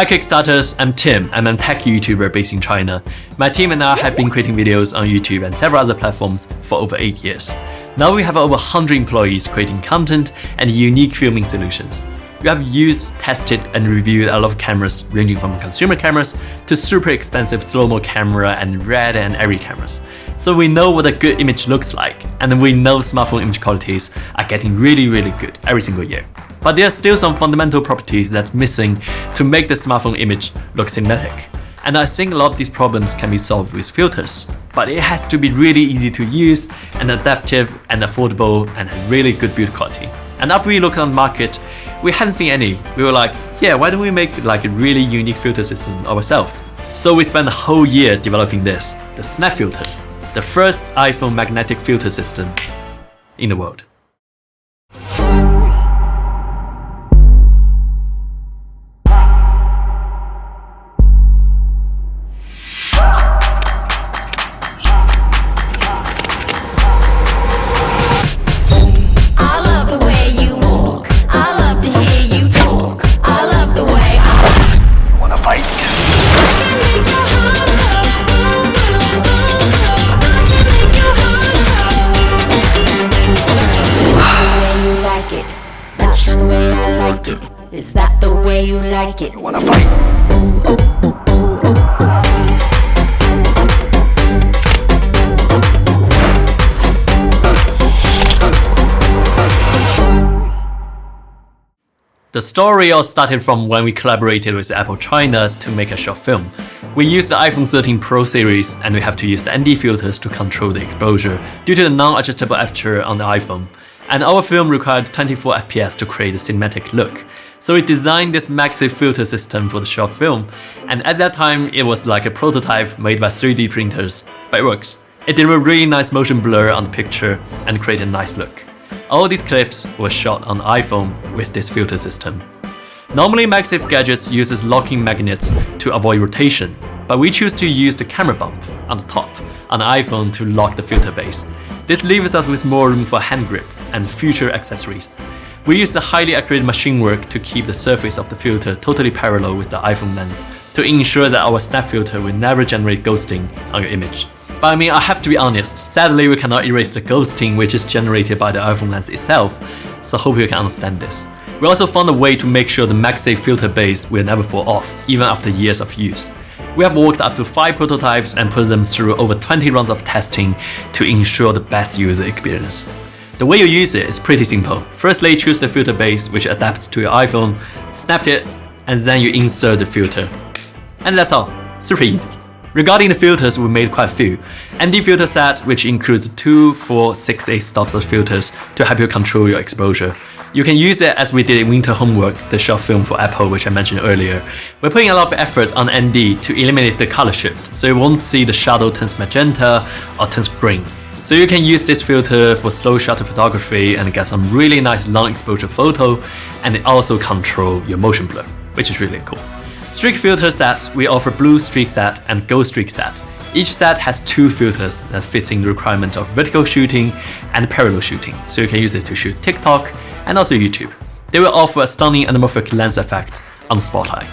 Hi Kickstarters, I'm Tim. I'm a tech YouTuber based in China. My team and I have been creating videos on YouTube and several other platforms for over 8 years. Now we have over 100 employees creating content and unique filming solutions. We have used, tested, and reviewed a lot of cameras ranging from consumer cameras to super expensive slow-mo camera and red and airy cameras. So we know what a good image looks like, and we know smartphone image qualities are getting really good every single year. But there are still some fundamental properties that's missing to make the smartphone image look cinematic. And I think a lot of these problems can be solved with filters. But it has to be really easy to use and adaptive and affordable and have really good build quality. And after we looked on the market, we hadn't seen any. We were like, yeah, why don't we make like a really unique filter system ourselves? So we spent a whole year developing this, the Snap filter, the first iPhone magnetic filter system in the world. Is that the way you like it? You wanna fight? The story all started from when we collaborated with Apple China to make a short film. We used the iPhone 13 Pro series and we have to use the ND filters to control the exposure due to the non-adjustable aperture on the iPhone. And our film required 24 FPS to create a cinematic look. So we designed this Magsafe filter system for the short film, and at that time it was like a prototype made by 3D printers, but it works. It did a really nice motion blur on the picture and created a nice look. All these clips were shot on iPhone with this filter system. Normally Magsafe gadgets uses locking magnets to avoid rotation, but we choose to use the camera bump on the top on the iPhone to lock the filter base. This leaves us with more room for hand grip and future accessories. We use the highly accurate machine work to keep the surface of the filter totally parallel with the iPhone lens to ensure that our Snap filter will never generate ghosting on your image. But I mean, I have to be honest, sadly we cannot erase the ghosting which is generated by the iPhone lens itself, so hope you can understand this. We also found a way to make sure the Magsafe filter base will never fall off, even after years of use. We have worked up to 5 prototypes and put them through over 20 rounds of testing to ensure the best user experience. The way you use it is pretty simple. Firstly, choose the filter base which adapts to your iPhone, snap it, and then you insert the filter. And that's all. Super easy. Regarding the filters, we made quite a few. ND filter set, which includes 2, 4, 6, 8 stops of filters to help you control your exposure. You can use it as we did in Winter Homework, the short film for Apple which I mentioned earlier. We're putting a lot of effort on ND to eliminate the color shift, so you won't see the shadow turns magenta or turns green. So you can use this filter for slow shutter photography and get some really nice long exposure photo, and it also controls your motion blur, which is really cool. Streak filter set, we offer blue streak set and gold streak set. Each set has 2 filters that fits in the requirement of vertical shooting and parallel shooting, so you can use it to shoot TikTok and also YouTube. They will offer a stunning anamorphic lens effect on the spotlight.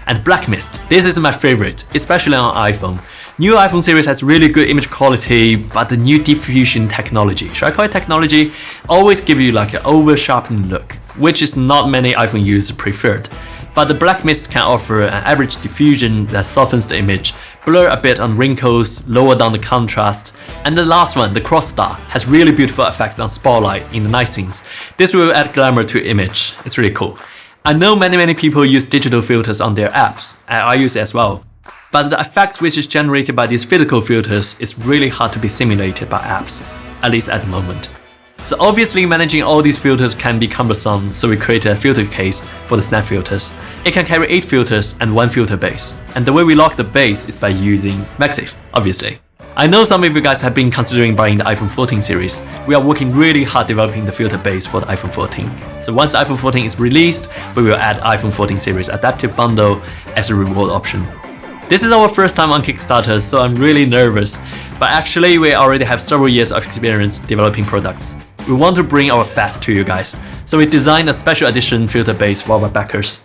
And black mist, this is my favorite, especially on iPhone. New iPhone series has really good image quality, but the new diffusion technology, should I call it technology, always give you like an over-sharpened look, which is not many iPhone users preferred. But the black mist can offer an average diffusion that softens the image, blur a bit on wrinkles, lower down the contrast. And the last one, the cross star, has really beautiful effects on spotlight in the night scenes. This will add glamour to your image. It's really cool. I know many people use digital filters on their apps, and I use it as well. But the effects which is generated by these physical filters is really hard to be simulated by apps, at least at the moment. So obviously managing all these filters can be cumbersome, so we created a filter case for the Snap filters. It can carry 8 filters and 1 filter base. And the way we lock the base is by using Magsafe, obviously. I know some of you guys have been considering buying the iPhone 14 series. We are working really hard developing the filter base for the iPhone 14. So once the iPhone 14 is released, we will add iPhone 14 series adaptive bundle as a reward option. This is our first time on Kickstarter, so I'm really nervous, but actually we already have several years of experience developing products. We want to bring our best to you guys, so we designed a special edition filter base for our backers.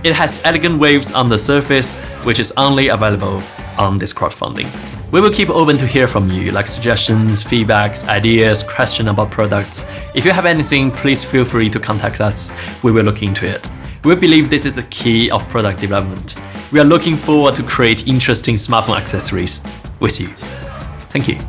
It has elegant waves on the surface, which is only available on this crowdfunding. We will keep open to hear from you, like suggestions, feedbacks, ideas, questions about products. If you have anything, please feel free to contact us. We will look into it. We believe this is the key of product development. We are looking forward to create interesting smartphone accessories with you. Thank you.